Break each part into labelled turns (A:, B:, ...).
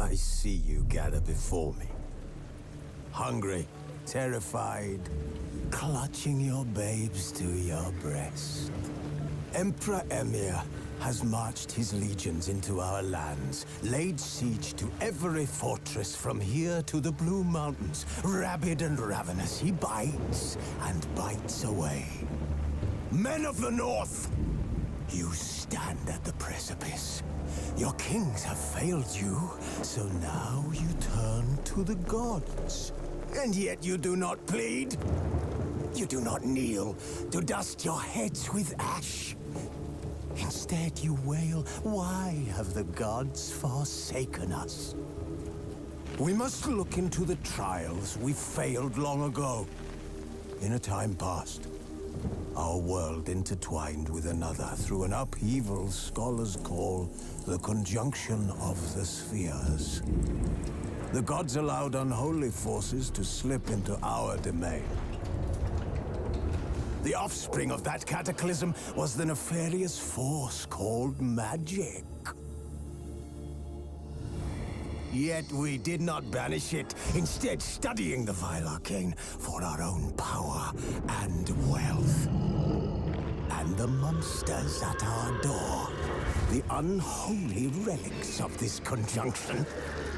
A: I see you gather before me. Hungry, terrified, clutching your babes to your breast. Emperor Emir has marched his legions into our lands, laid siege to every fortress from here to the Blue Mountains. Rabid and ravenous, he bites and bites away. Men of the North, you stand at the precipice. Your kings have failed you, so now you turn to the gods. And yet you do not plead. You do not kneel to dust your heads with ash. Instead you wail, why have the gods forsaken us? We must look into the trials we failed long ago. In a time past, our world intertwined with another through an upheaval scholars call the conjunction of the spheres. The gods allowed unholy forces to slip into our domain. The offspring of that cataclysm was the nefarious force called magic. Yet we did not banish it, instead studying the vile arcane for our own power and wealth. And the monsters at our door, the unholy relics of this conjunction.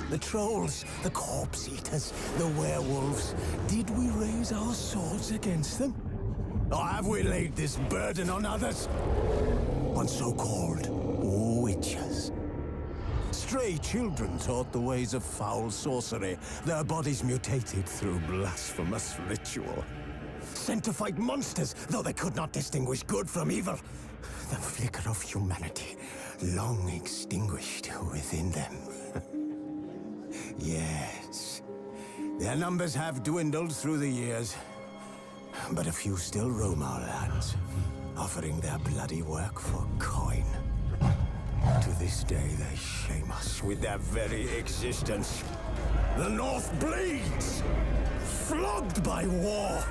A: The trolls, the corpse-eaters, the werewolves. Did we raise our swords against them? Or have we laid this burden on others? On so-called witches. Stray children taught the ways of foul sorcery, their bodies mutated through blasphemous ritual. Sent to fight monsters, though they could not distinguish good from evil. The flicker of humanity, long extinguished within them. Yes, their numbers have dwindled through the years, but a few still roam our lands, offering their bloody work for coin. To this day, they shame us with their very existence. The North bleeds, flogged by war.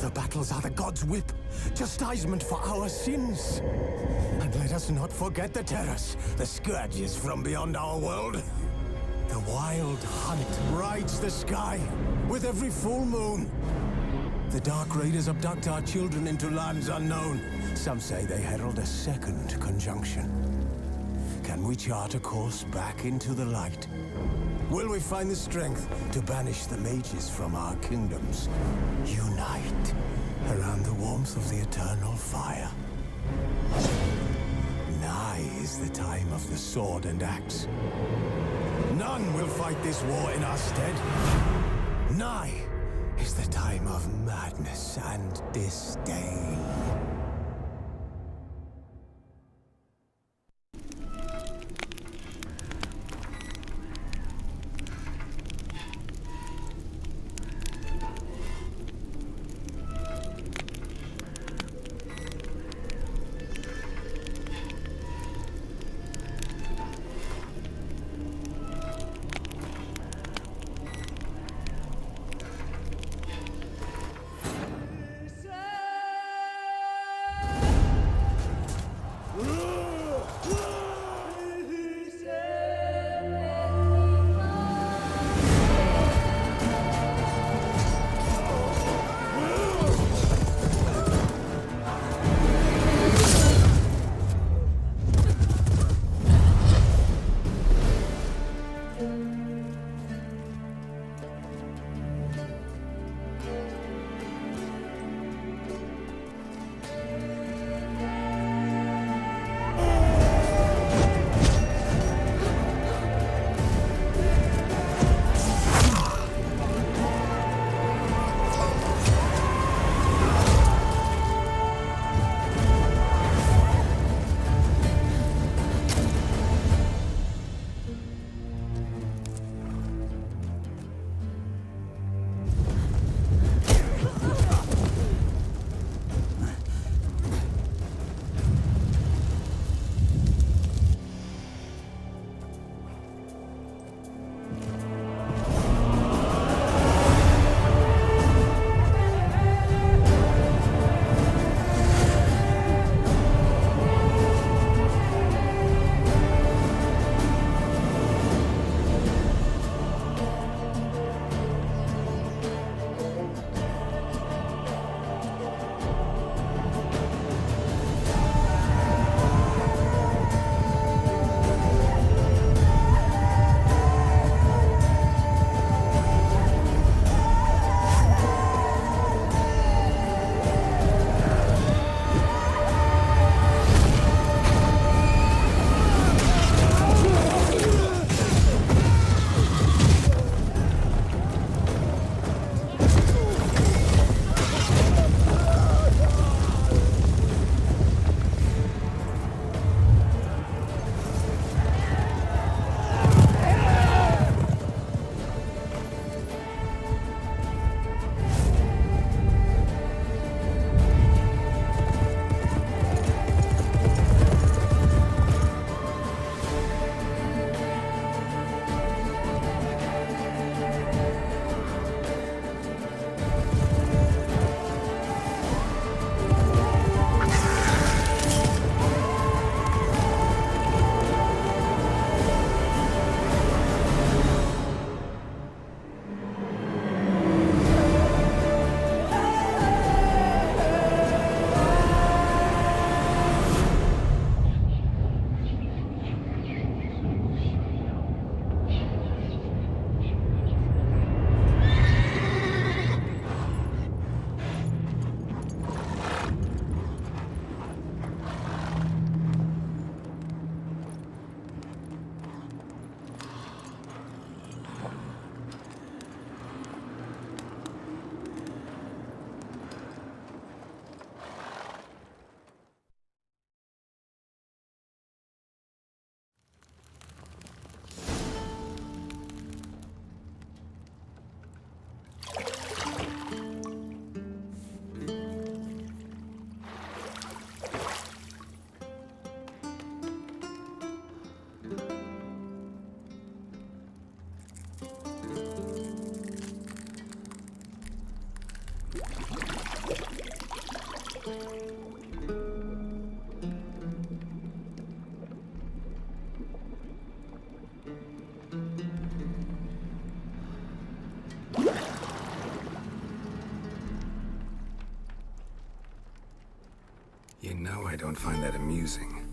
A: The battles are the gods' whip, chastisement for our sins. And let us not forget the terrors, the scourges from beyond our world. The wild hunt rides the sky with every full moon. The Dark Raiders abduct our children into lands unknown. Some say they herald a second conjunction. Can we chart a course back into the light? Will we find the strength to banish the mages from our kingdoms? Unite around the warmth of the eternal fire. Nigh is the time of the sword and axe. None will fight this war in our stead. Nigh is the time of madness and disdain.
B: I don't find that amusing.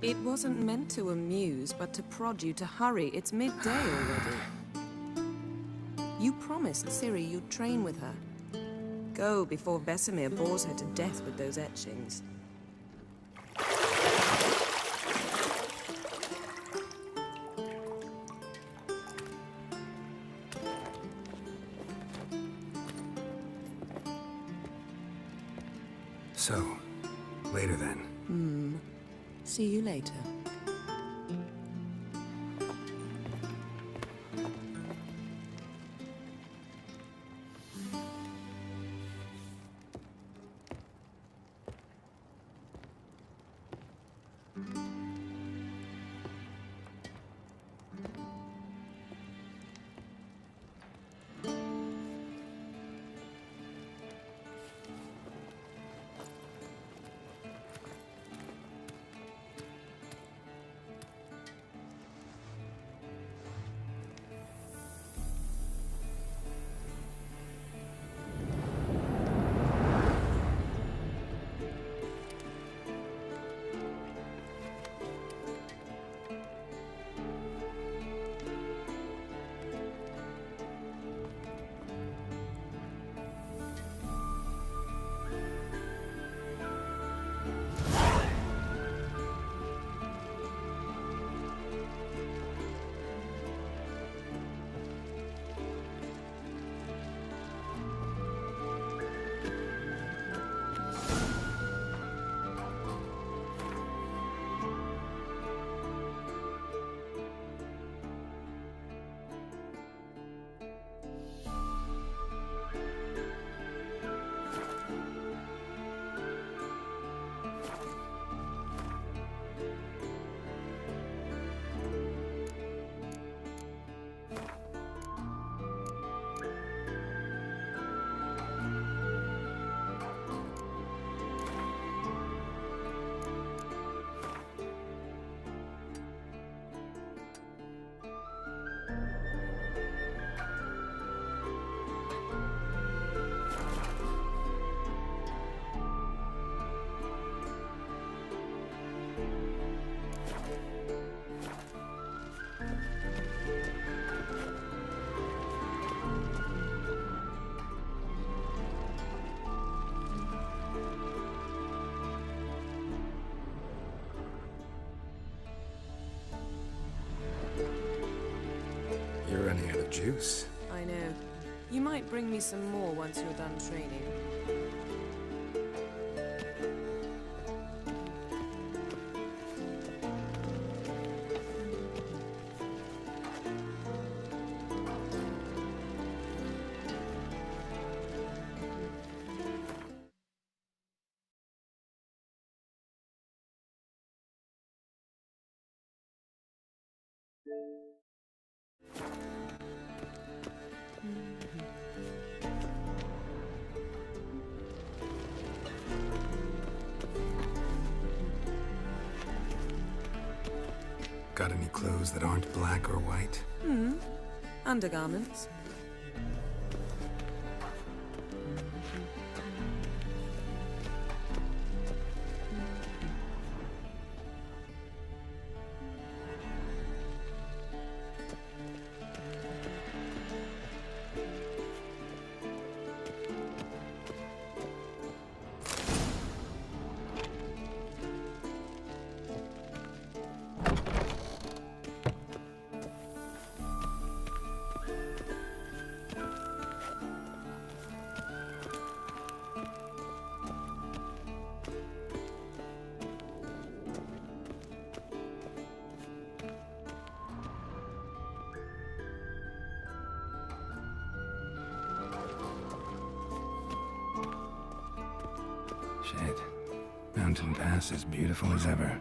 C: It wasn't meant to amuse, but to prod you to hurry. It's midday already. You promised Ciri you'd train with her. Go before Vesemir bores her to death with those etchings.
B: So, later then.
C: See you later.
B: You're running out of juice.
C: I know. You might bring me some more once you're done training.
B: Got any clothes that aren't black or white?
C: Undergarments.
B: Shit. Mountain Pass as beautiful as ever.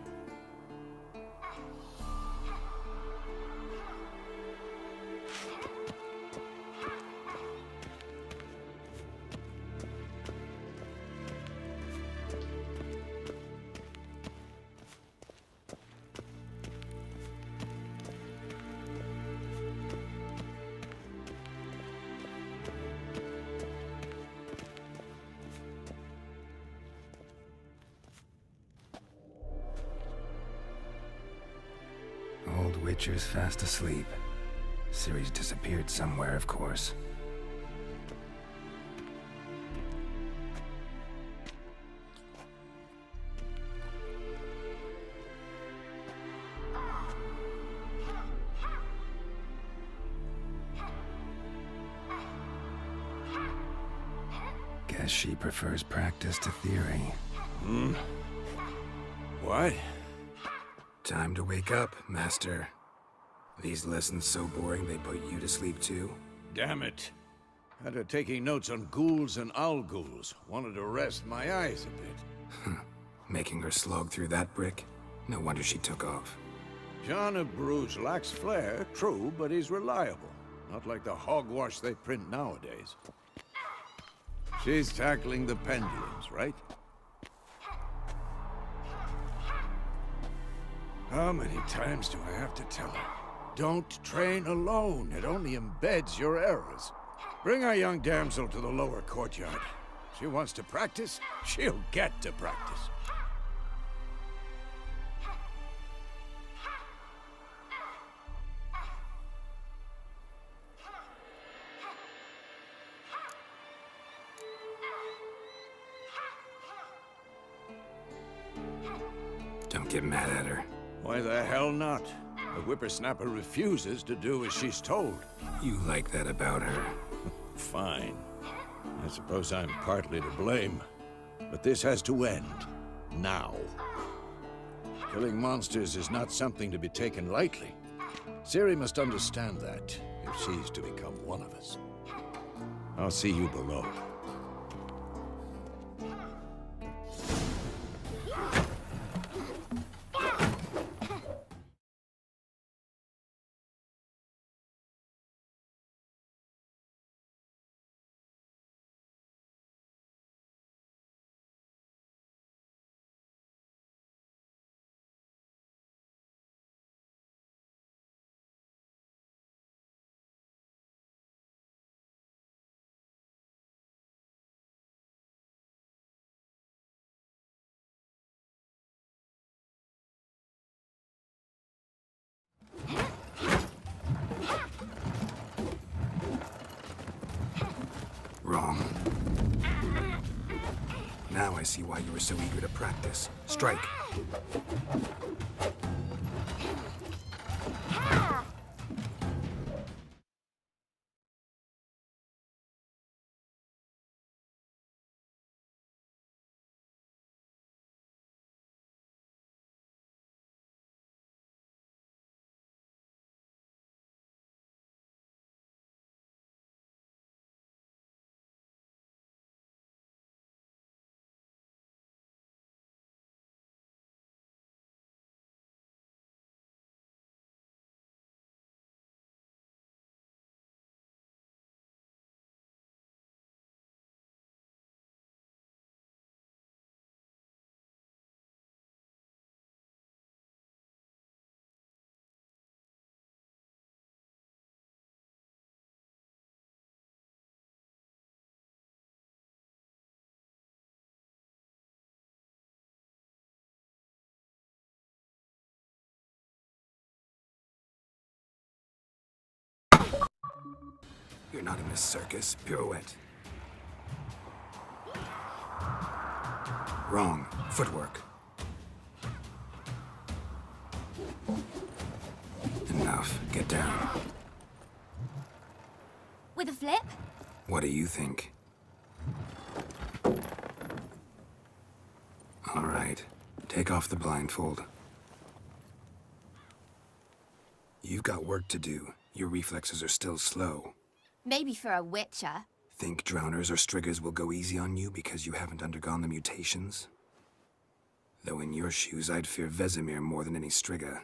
B: Butcher's fast asleep. Ciri's disappeared somewhere, of course. Guess she prefers practice to theory.
D: What?
B: Time to wake up, Master. These lessons so boring they put you to sleep too?
D: Damn it. After taking notes on ghouls and owl-ghouls, wanted to rest my eyes a bit.
B: Making her slog through that brick? No wonder she took off.
D: John of Bruges lacks flair, true, but he's reliable. Not like the hogwash they print nowadays. She's tackling the pendulums, right? How many times do I have to tell her? Don't train alone. It only embeds your errors. Bring our young damsel to the lower courtyard. She wants to practice, she'll get to practice.
B: Don't get mad at her.
D: Why the hell not? The whippersnapper refuses to do as she's told.
B: You like that about her.
D: Fine. I suppose I'm partly to blame. But this has to end. Now. Killing monsters is not something to be taken lightly. Ciri must understand that, if she's to become one of us. I'll see you below.
B: Wrong. Now I see why you were so eager to practice. Strike. You're not in this circus. Pirouette. Wrong. Footwork. Enough. Get down.
E: With a flip?
B: What do you think? All right. Take off the blindfold. You've got work to do. Your reflexes are still slow.
E: Maybe for a witcher.
B: Think drowners or striggers will go easy on you because you haven't undergone the mutations? Though in your shoes, I'd fear Vesemir more than any strigger.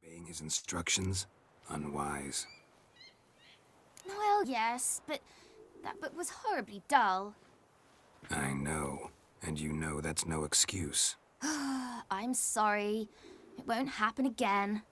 B: Obeying his instructions? Unwise.
E: Well, yes, but that book was horribly dull.
B: I know. And you know that's no excuse.
E: I'm sorry. It won't happen again.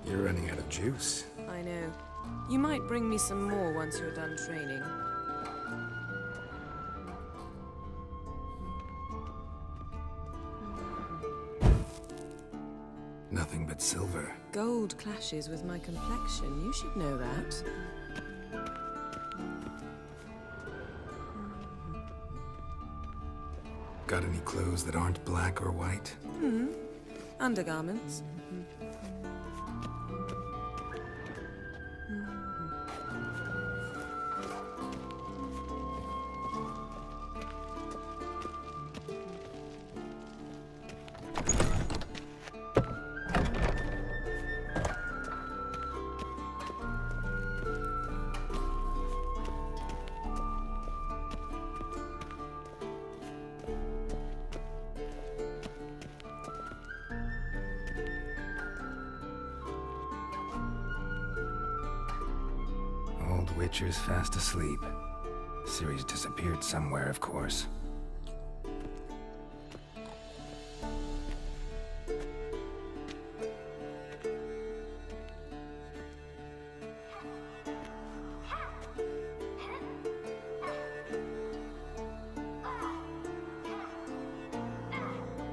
B: You're running out of juice.
C: I know. You might bring me some more once you're done training.
B: Nothing but silver.
C: Gold clashes with my complexion. You should know that.
B: Got any clues? clothes that aren't black or white?
C: Undergarments.
B: Old Witcher's fast asleep. Ciri's disappeared somewhere, of course.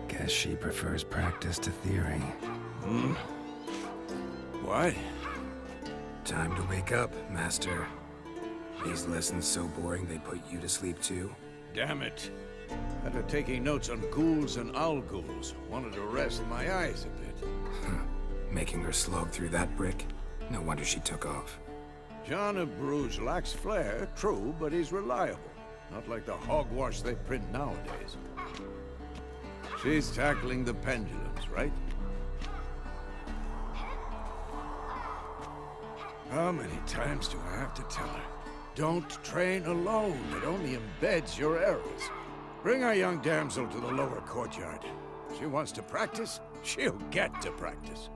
B: Guess she prefers practice to theory.
D: What?
B: Time to wake up, Master. These lessons so boring they put you to sleep too?
D: Damn it. After taking notes on ghouls and owl-ghouls, wanted to rest my eyes a bit.
B: Making her slog through that brick? No wonder she took off.
D: John of Bruges lacks flair, true, but he's reliable. Not like the hogwash they print nowadays. She's tackling the pendulums, right? How many times do I have to tell her? Don't train alone. It only embeds your errors. Bring our young damsel to the lower courtyard. She wants to practice, she'll get to practice.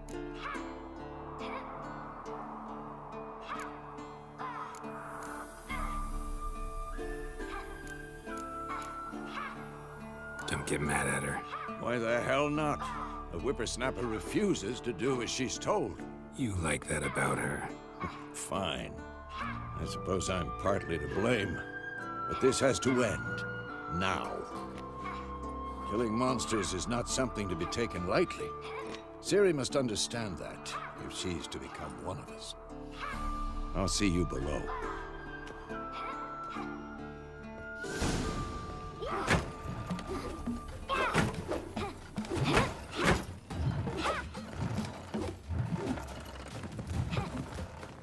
B: Don't get mad at her.
D: Why the hell not? The whippersnapper refuses to do as she's told.
B: You like that about her.
D: Fine. I suppose I'm partly to blame. But this has to end. Now. Killing monsters is not something to be taken lightly. Ciri must understand that, if she's to become one of us. I'll see you below.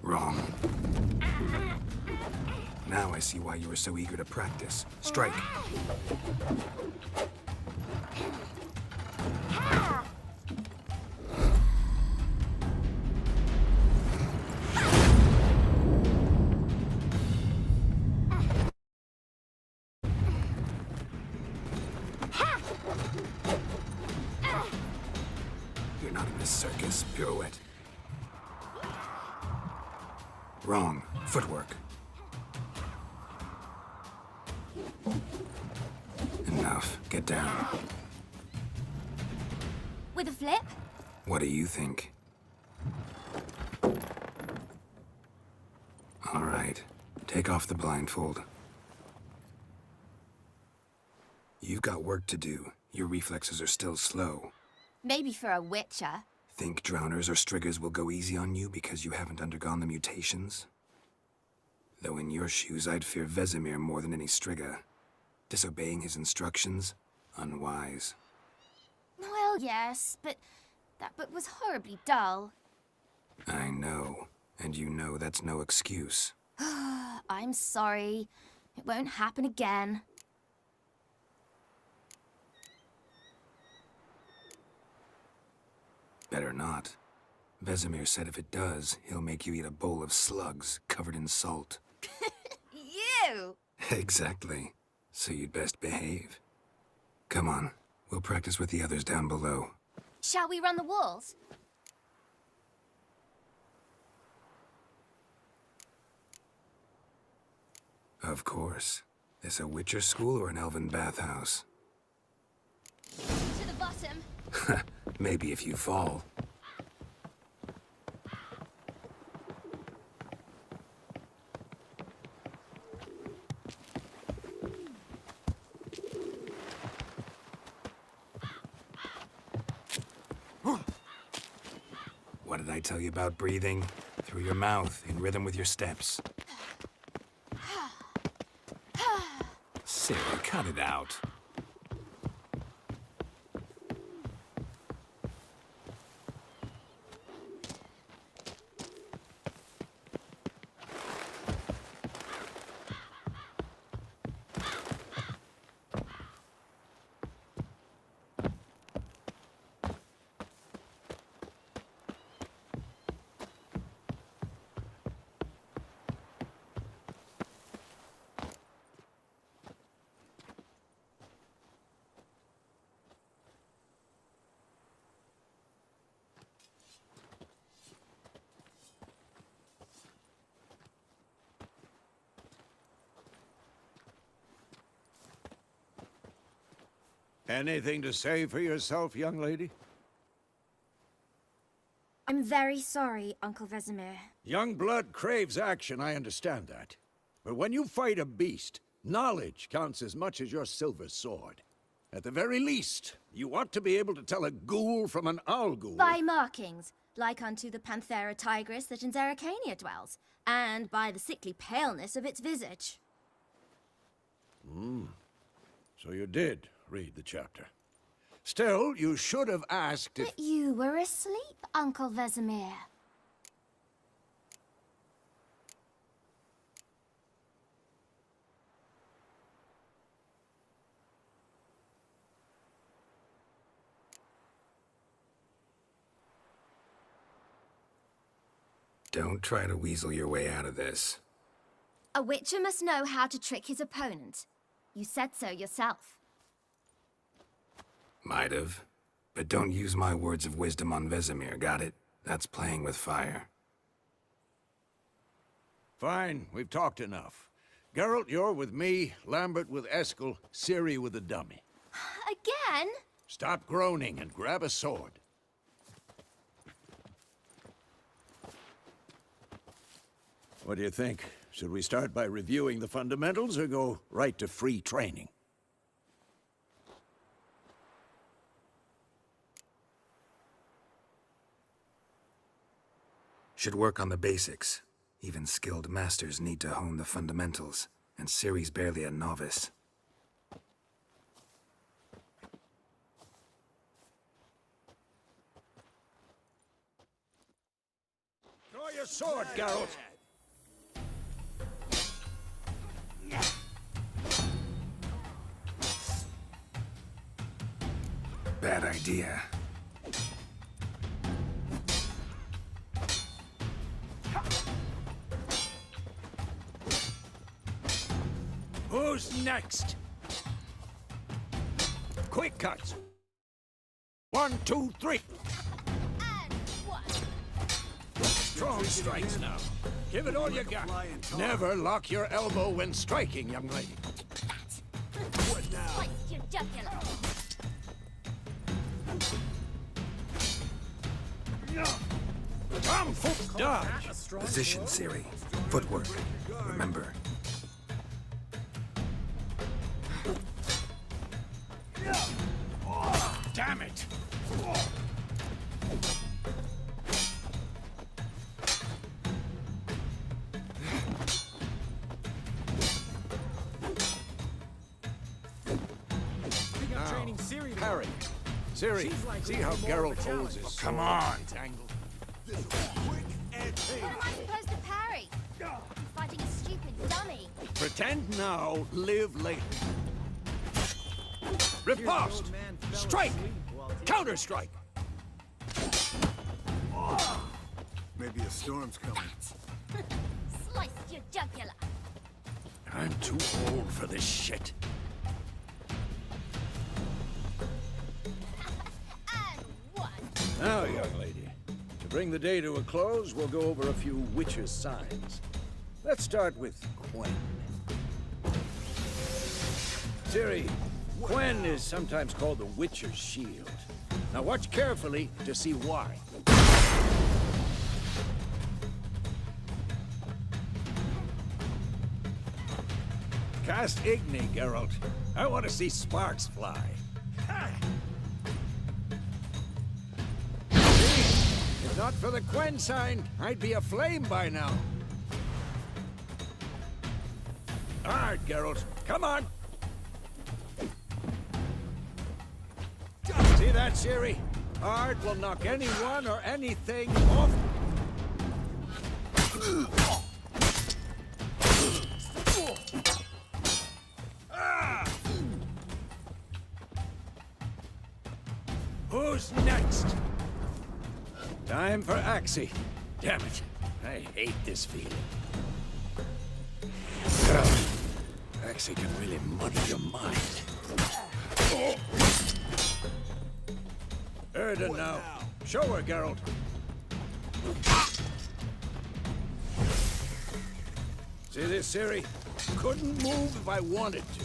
B: Wrong. Now I see why you were so eager to practice. Strike. You're not in this circus, pirouette. Wrong. Footwork. Enough. Get down.
E: With a flip?
B: What do you think? All right. Take off the blindfold. You've got work to do. Your reflexes are still slow.
E: Maybe for a witcher.
B: Think drowners or striggers will go easy on you because you haven't undergone the mutations? Though in your shoes, I'd fear Vesemir more than any strigger. Disobeying his instructions? Unwise.
E: Well, yes, but that book was horribly dull.
B: I know. And you know that's no excuse.
E: I'm sorry. It won't happen again.
B: Better not. Vesemir said if it does, he'll make you eat a bowl of slugs covered in salt.
E: You!
B: Exactly. So you'd best behave. Come on. We'll practice with the others down below.
E: Shall we run the walls?
B: Of course. This a Witcher school or an elven bathhouse?
E: To the bottom.
B: Maybe if you fall. What did I tell you about breathing? Through your mouth, in rhythm with your steps. Sarah, cut it out.
D: Anything to say for yourself, young lady?
E: I'm very sorry, Uncle Vesemir.
D: Young blood craves action, I understand that. But when you fight a beast, knowledge counts as much as your silver sword. At the very least, you ought to be able to tell a ghoul from an owl ghoul.
E: By markings, like unto the Panthera tigris that in Zeracania dwells, and by the sickly paleness of its visage.
D: So you did read the chapter. Still, you should have asked if...
E: But you were asleep, Uncle Vesemir.
B: Don't try to weasel your way out of this.
E: A witcher must know how to trick his opponent. You said so yourself.
B: Might have. But don't use my words of wisdom on Vesemir, got it? That's playing with fire.
D: Fine, we've talked enough. Geralt, you're with me, Lambert with Eskel, Ciri with the dummy.
E: Again?
D: Stop groaning and grab a sword. What do you think? Should we start by reviewing the fundamentals or go right to free training?
B: Should work on the basics. Even skilled masters need to hone the fundamentals, and Ciri's barely a novice.
D: Draw your sword, Geralt!
B: Bad idea.
D: Who's next? Quick cuts. 1, 2, 3.
E: And one.
D: Strong strikes now. Give it all you got. Never lock your elbow when striking, young lady.
E: Slice your jugular.
D: Come, foot dodge.
B: Position, Ciri. Footwork. Remember.
D: Damn it. Parry. Ciri, see how Geralt holds his sword.
B: Come on.
D: Tangled.
E: What am I supposed to parry? I'm fighting a stupid dummy.
D: Pretend now, live later. Riposte! Strike! Counter-strike!
A: Maybe a storm's coming.
E: Slice your jugular.
D: I'm too old for this shit.
E: And one.
D: Now, young lady, to bring the day to a close, we'll go over a few witches' signs. Let's start with Quen. Ciri, Quen is sometimes called the Witcher's Shield. Now watch carefully to see why. Cast Igni, Geralt. I want to see sparks fly. See? If not for the Quen sign, I'd be aflame by now. All right, Geralt. Come on. See that, Ciri? Art will knock anyone or anything off. Who's next? Time for Axie. Damn it. I hate this feeling. Axie can really muddy your mind. Erden now. Show her, Geralt. See this, Ciri? Couldn't move if I wanted to.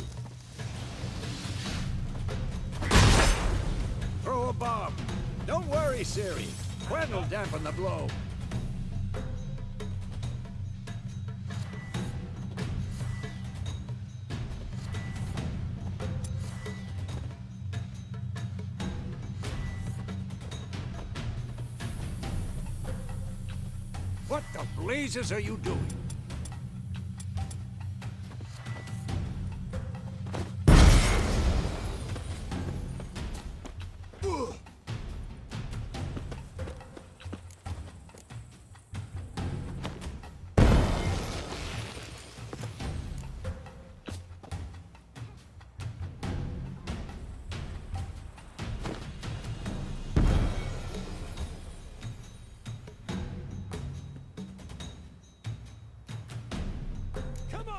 D: bomb. Don't worry, Ciri. Quen will dampen the blow. What the blazes are you doing?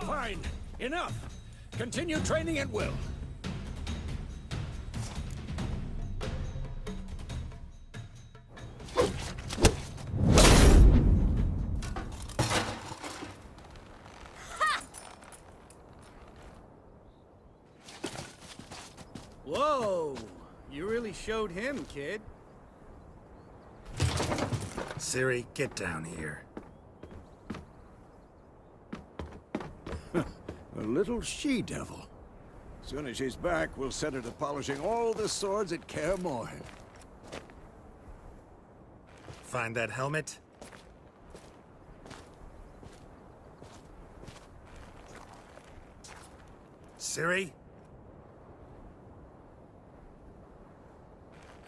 D: Fine. Enough. Continue training at will.
F: Whoa! You really showed him, kid.
B: Ciri, get down here.
D: A little she-devil. Soon as she's back, we'll set her to polishing all the swords at Kaer Morhen.
B: Find that helmet? Ciri?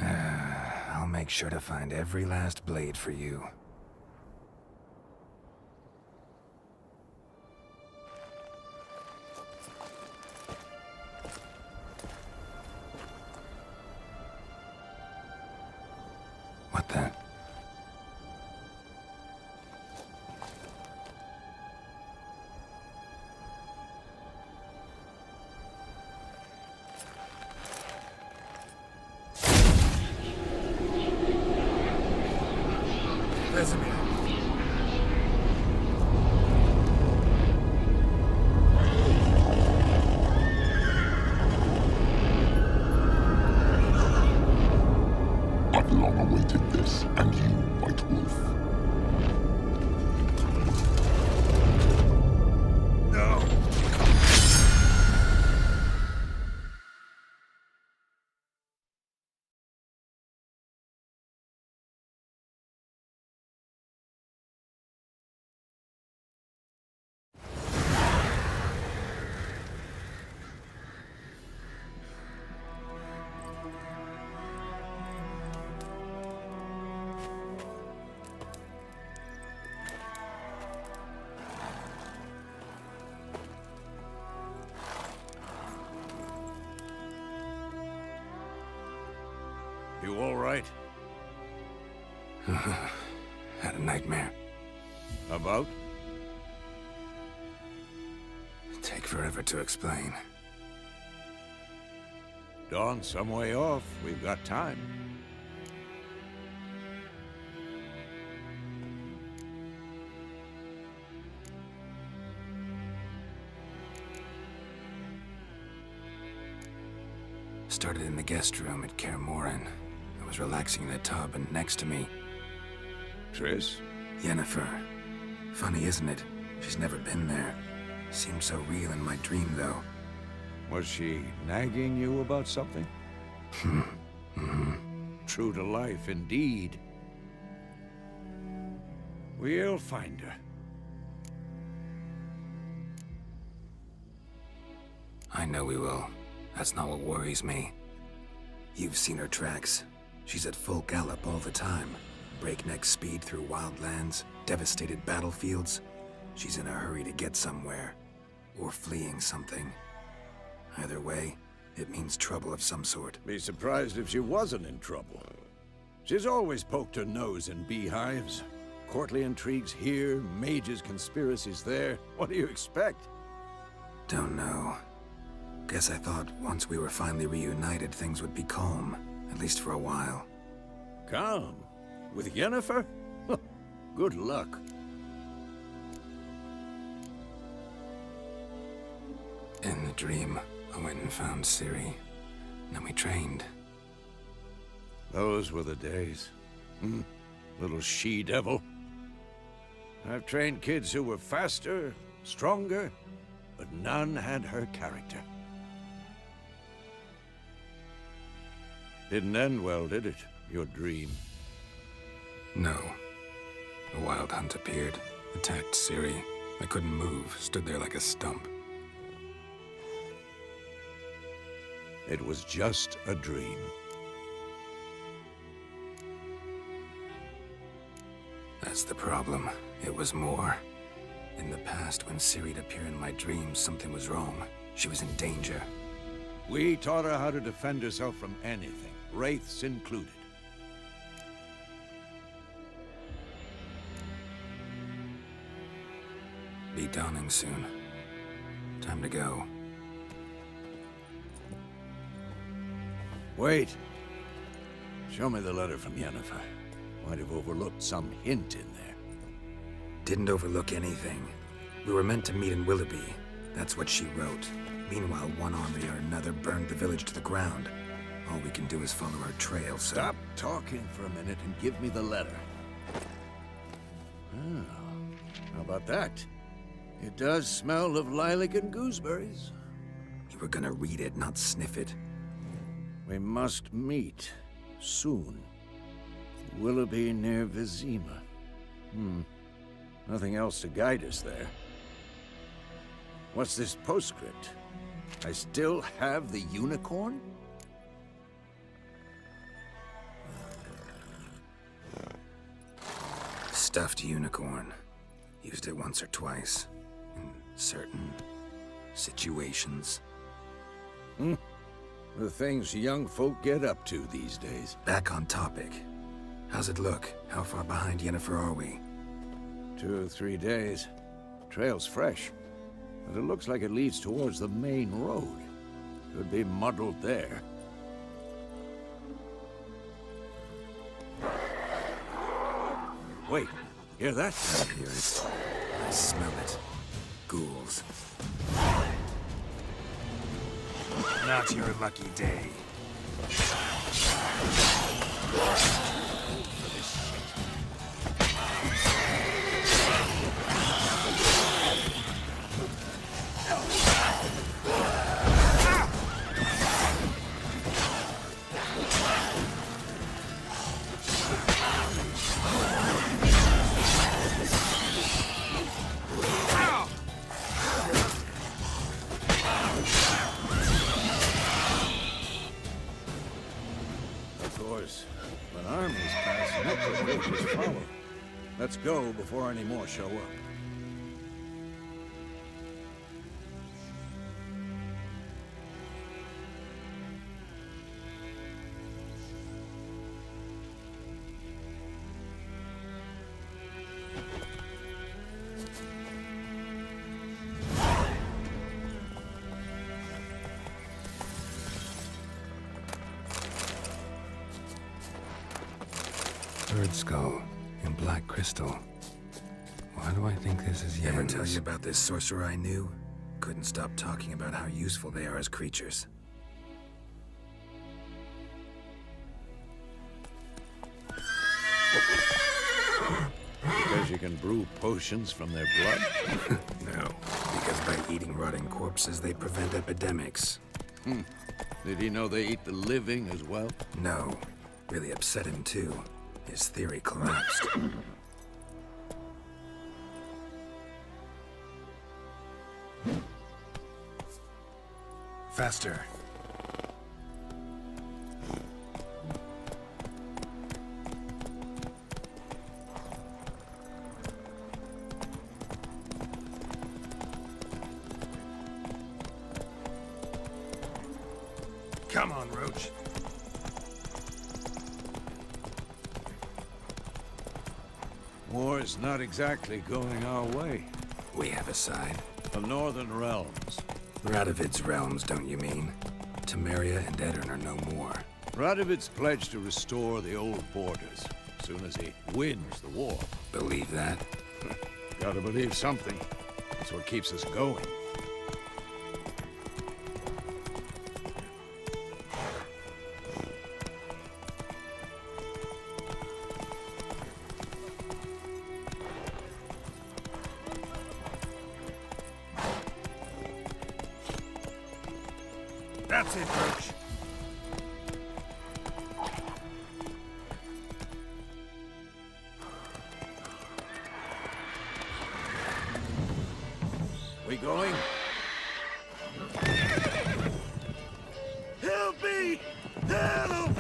B: I'll make sure to find every last blade for you. What the? Vesemir.
G: I've long awaited this, and you, White Wolf.
B: No!
D: You all right?
B: Had a nightmare.
D: About?
B: Take forever to explain.
D: Dawn's some way off. We've got time.
B: Started in the guest room at Kaer Morhen. I was relaxing in a tub, and next to me,
D: Triss?
B: Yennefer. Funny, isn't it? She's never been there. Seemed so real in my dream, though.
D: Was she nagging you about something? True to life, indeed. We'll find her.
B: I know we will. That's not what worries me. You've seen her tracks. She's at full gallop all the time. Breakneck speed through wildlands, devastated battlefields. She's in a hurry to get somewhere. Or fleeing something. Either way, it means trouble of some sort.
D: Be surprised if she wasn't in trouble. She's always poked her nose in beehives. Courtly intrigues here, mages' conspiracies there. What do you expect?
B: Don't know. Guess I thought once we were finally reunited, things would be calm. At least for a while.
D: Calm? With Yennefer? Good luck.
B: In the dream, I went and found Ciri. Then we trained.
D: Those were the days. Little she-devil. I've trained kids who were faster, stronger, but none had her character. Didn't end well, did it? Your dream?
B: No. A wild hunt appeared, attacked Ciri. I couldn't move, stood there like a stump.
D: It was just a dream.
B: That's the problem. It was more. In the past, when Ciri'd appear in my dreams, something was wrong. She was in danger.
D: We taught her how to defend herself from anything, wraiths included.
B: Be dawning soon. Time to go.
D: Wait. Show me the letter from Yennefer. Might have overlooked some hint in there.
B: Didn't overlook anything. We were meant to meet in Willoughby. That's what she wrote. Meanwhile, one army or another burned the village to the ground. All we can do is follow our trail, so...
D: Stop talking for a minute and give me the letter. Oh, how about that? It does smell of lilac and gooseberries.
B: You were gonna read it, not sniff it.
D: We must meet soon. Willoughby near Vizima. Nothing else to guide us there. What's this postscript? I still have the unicorn?
B: Stuffed unicorn. Used it once or twice. In certain situations.
D: The things young folk get up to these days.
B: Back on topic. How's it look? How far behind Yennefer are we?
D: 2 or 3 days. Trail's fresh. But it looks like it leads towards the main road. Could be muddled there. Wait, hear that?
B: I hear it. I smell it. Ghouls. Not your lucky day.
D: Of course, when armies pass, network villages follow. Let's go before any more show up.
B: Bird skull and black crystal. Why do I think this is Yen's? Ever tell you about this sorcerer I knew? Couldn't stop talking about how useful they are as creatures.
D: Because you can brew potions from their blood?
B: No, because by eating rotting corpses, they prevent epidemics.
D: Did he know they eat the living as well?
B: No, really upset him too. His theory collapsed. Faster. Come on, Roach.
D: War's not exactly going our way.
B: We have a side.
D: The Northern Realms.
B: Radovid's realms, don't you mean? Temeria and Edirn are no more.
D: Radovid's pledged to restore the old borders as soon as he wins the war.
B: Believe that?
D: Gotta believe something. That's what keeps us going.
F: That's it, Roach.
D: We going?
F: Help me! Help!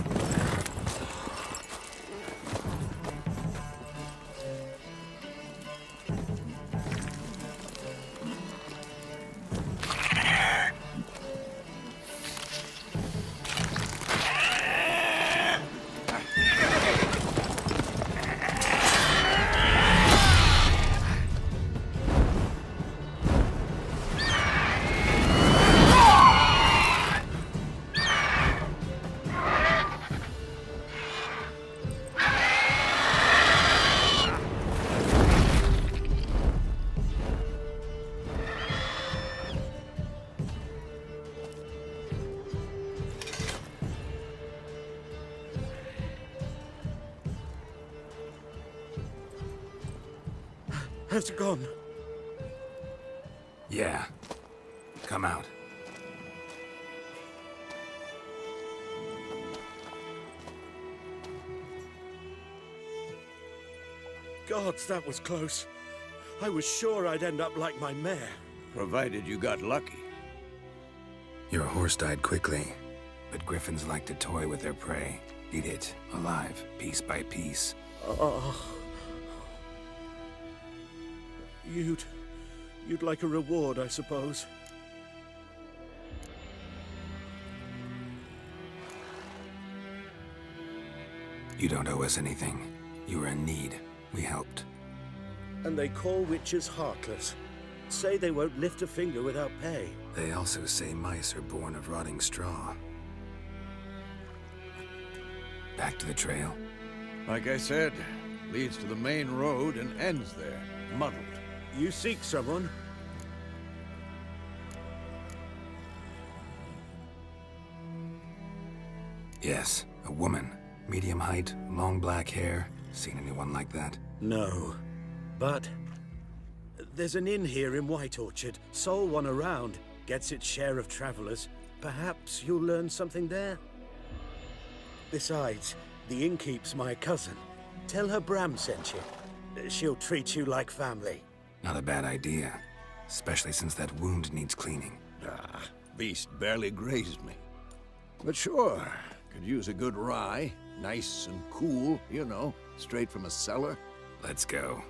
F: Has it gone?
B: Yeah. Come out.
F: Gods, that was close. I was sure I'd end up like my mare.
D: Provided you got lucky.
B: Your horse died quickly, but griffins like to toy with their prey. Eat it, alive, piece by piece.
F: Oh. You'd like a reward, I suppose.
B: You don't owe us anything. You were in need. We helped.
F: And they call witches heartless. Say they won't lift a finger without pay.
B: They also say mice are born of rotting straw. Back to the trail?
D: Like I said, leads to the main road and ends there, muddled.
F: You seek someone?
B: Yes, a woman. Medium height, long black hair. Seen anyone like that?
F: No. But there's an inn here in White Orchard. Sole one around. Gets its share of travelers. Perhaps you'll learn something there? Besides, the innkeep's my cousin. Tell her Bram sent you. She'll treat you like family.
B: Not a bad idea. Especially since that wound needs cleaning.
D: Ah, beast barely grazed me. But sure, could use a good rye. Nice and cool, you know, straight from a cellar.
B: Let's go.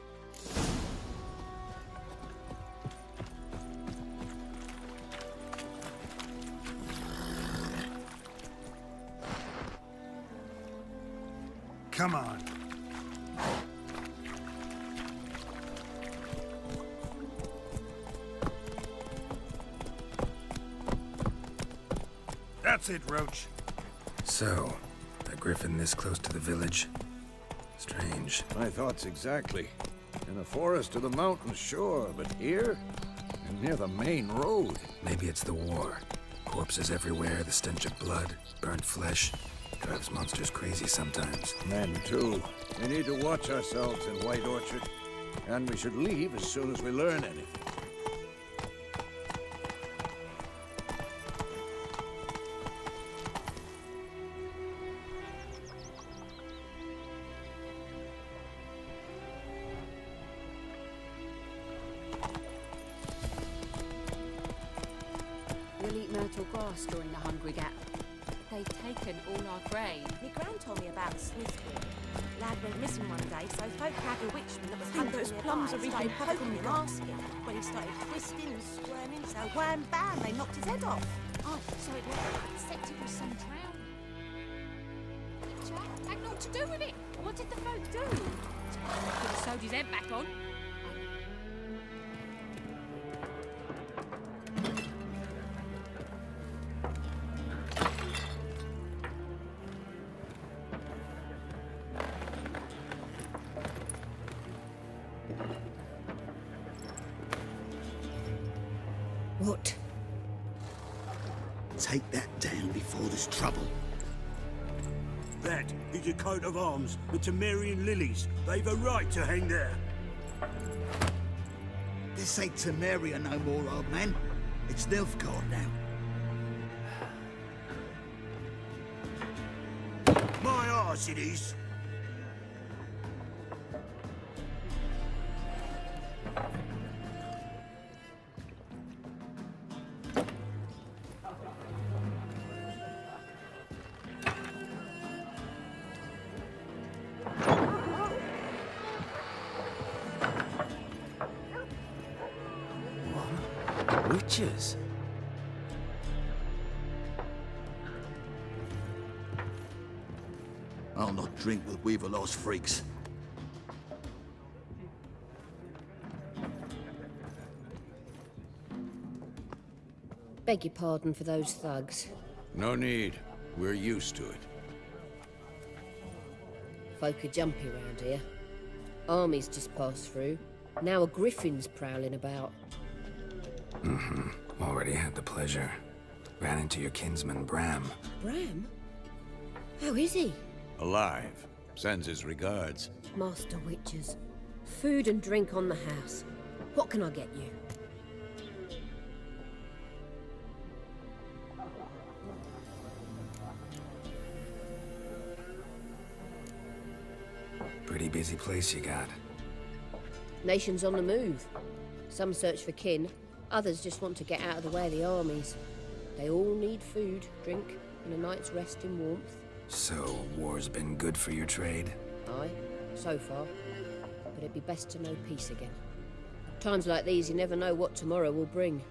F: Come on. That's it, Roach.
B: So, a griffin this close to the village? Strange.
D: My thoughts exactly. In a forest to the mountains, sure, but here? And near the main road.
B: Maybe it's the war. Corpses everywhere, the stench of blood, burnt flesh. Drives monsters crazy sometimes.
D: Men, too. We need to watch ourselves in White Orchard. And we should leave as soon as we learn anything.
H: We'll eat myrtle grass during the Hungry Gap. They've taken all our grain.
I: My gran told me about the Smith School. Lad went missing one day, so folk had a witchman that was hunting
H: those
I: nearby,
H: plums are
I: started
H: even
I: poking him,
H: purple.
I: asking. When he started twisting and squirming, so wham bam, they knocked his head off.
H: Oh, so it was acceptable some drown. Picture had naught to do with it. What did the folk do? Could have sewed his head back on.
J: What? Take that down before there's trouble.
F: That is a coat of arms, the Temerian lilies. They've a right to hang there.
J: This ain't Temeria no more, old man. It's Nilfgaard now. course it is.
F: Witches?
J: I'll not drink with Weaverlaw's freaks.
I: Beg your pardon for those thugs.
D: No need. We're used to it.
I: Folk are jumpy round here. Armies just passed through. Now a griffin's prowling about.
B: Already had the pleasure. Ran into your kinsman, Bram.
I: Bram? How is he?
D: Alive. Sends his regards.
I: Master Witches. Food and drink on the house. What can I get you?
B: Pretty busy place you got.
I: Nations on the move. Some search for kin, others just want to get out of the way of the armies. They all need food, drink, and a night's rest in warmth.
B: So, war's been good for your trade?
I: Aye, so far. But it'd be best to know peace again. Times like these, you never know what tomorrow will bring.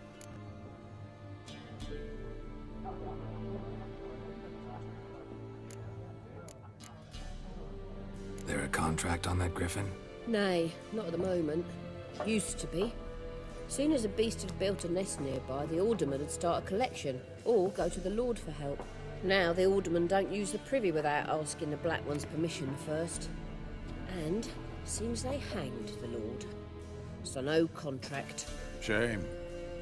B: There a contract on that griffin?
I: Nay, not at the moment. Used to be. Soon as a beast had built a nest nearby, the alderman would start a collection, or go to the Lord for help. Now the aldermen don't use the privy without asking the Black One's permission first. And seems they hanged the Lord. So no contract.
D: Shame.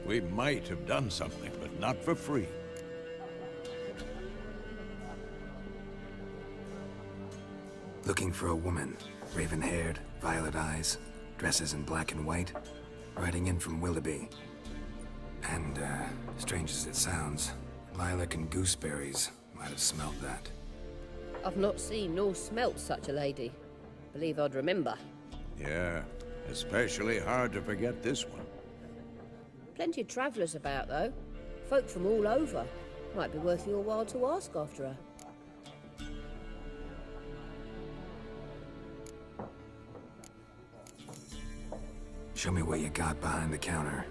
D: We might have done something, but not for free.
B: Looking for a woman. Raven-haired, violet eyes, dresses in black and white. Riding in from Willoughby. And, strange as it sounds, lilac and gooseberries might have smelled that.
I: I've not seen nor smelt such a lady. Believe I'd remember.
D: Yeah, especially hard to forget this one.
I: Plenty of travellers about, though. Folk from all over. Might be worth your while to ask after her.
B: Show me what you got behind the counter.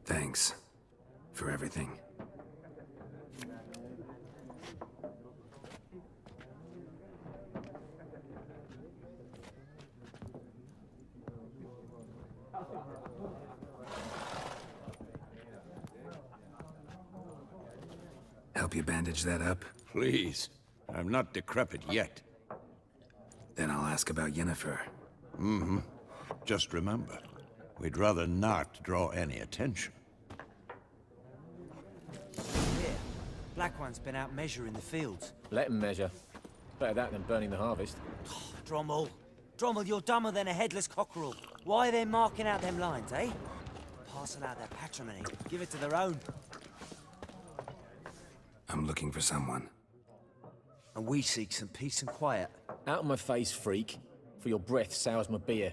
B: Thanks for everything. Help you bandage that up?
D: Please. I'm not decrepit yet.
B: Then I'll ask about Yennefer.
D: Just remember, we'd rather not draw any attention.
K: Yeah, Black One's been out measuring the fields.
L: Let him measure. Better that than burning the harvest.
K: Drommel. Drommel, you're dumber than a headless cockerel. Why are they marking out them lines, eh? Parcel out their patrimony. Give it to their own.
B: I'm looking for someone.
K: And we seek some peace and quiet.
L: Out of my face, freak. For your breath sours my beer.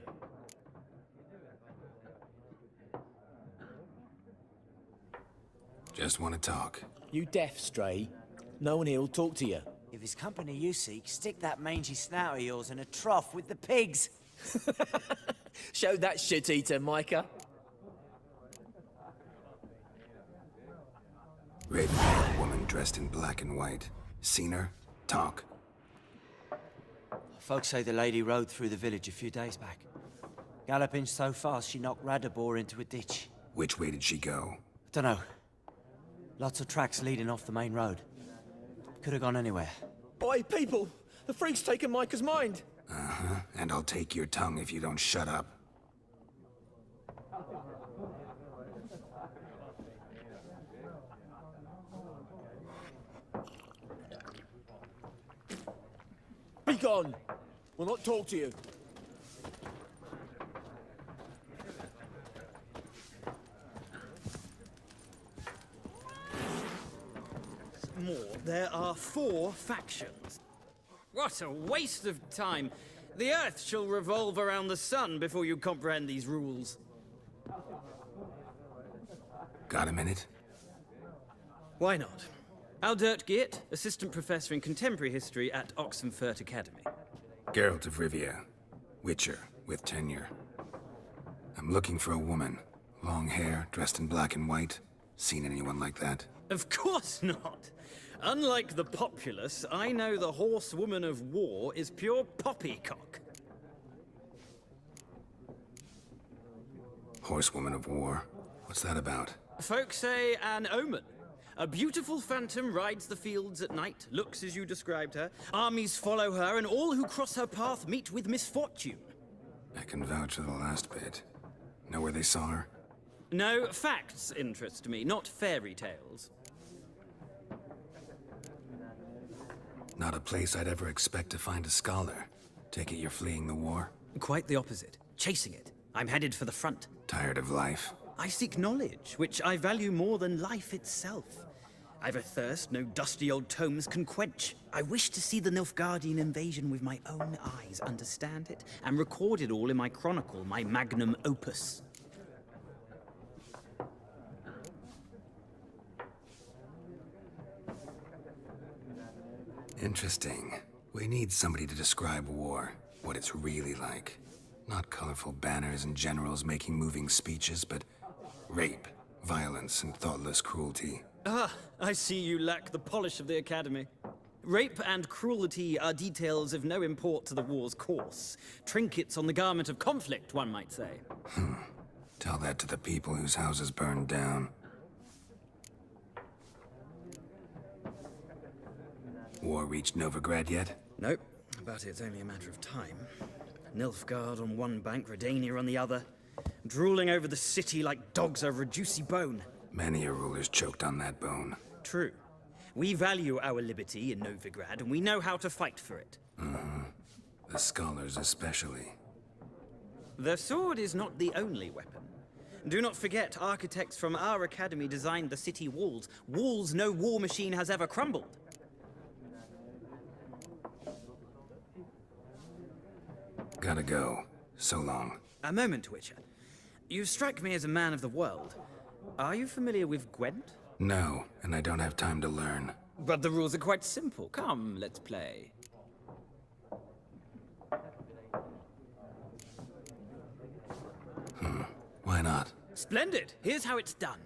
B: Just want to talk.
L: You deaf, Stray? No one here will talk to you.
K: If it's company you seek, stick that mangy snout of yours in a trough with the pigs.
L: Show that shit-eater, Micah.
B: Raven-haired woman dressed in black and white. Seen her? Talk.
K: Folks say the lady rode through the village a few days back. Galloping so fast she knocked Radabor into a ditch.
B: Which way did she go?
K: Dunno. Lots of tracks leading off the main road. Could have gone anywhere.
L: Oi, people! The freak's taken Micah's mind!
B: Uh-huh. And I'll take your tongue if you don't shut up.
L: Be gone! We'll not talk to you.
M: More. There are 4 factions. What a waste of time. The Earth shall revolve around the sun before you comprehend these rules.
B: Got a minute?
M: Why not? Aldert Geert, Assistant Professor in Contemporary History at Oxenfurt Academy.
B: Geralt of Rivia. Witcher, with tenure. I'm looking for a woman. Long hair, dressed in black and white. Seen anyone like that?
M: Of course not. Unlike the populace, I know the horsewoman of war is pure poppycock.
B: Horsewoman of war? What's that about?
M: Folk say an omen. A beautiful phantom rides the fields at night, looks as you described her. Armies follow her, and all who cross her path meet with misfortune.
B: I can vouch for the last bit. Know where they saw her?
M: No, facts interest me, not fairy tales.
B: Not a place I'd ever expect to find a scholar. Take it you're fleeing the war?
M: Quite the opposite. Chasing it. I'm headed for the front.
B: Tired of life?
M: I seek knowledge, which I value more than life itself. I've a thirst no dusty old tomes can quench. I wish to see the Nilfgaardian invasion with my own eyes, understand it, and record it all in my chronicle, my magnum opus.
B: Interesting. We need somebody to describe war, what it's really like. Not colorful banners and generals making moving speeches, but rape, violence, and thoughtless cruelty.
M: Ah, I see you lack the polish of the Academy. Rape and cruelty are details of no import to the war's course. Trinkets on the garment of conflict, one might say.
B: Tell that to the people whose houses burned down. War reached Novigrad yet?
M: Nope, but it's only a matter of time. Nilfgaard on one bank, Redania on the other. Drooling over the city like dogs over a juicy bone.
B: Many a ruler's choked on that bone.
M: True. We value our liberty in Novigrad, and we know how to fight for it.
B: The scholars especially.
M: The sword is not the only weapon. Do not forget, architects from our academy designed the city walls. Walls no war machine has ever crumbled.
B: Gotta go. So long.
M: A moment, Witcher. You strike me as a man of the world. Are you familiar with Gwent?
B: No, and I don't have time to learn.
M: But the rules are quite simple. Come, let's play.
B: Why not?
M: Splendid! Here's how it's done.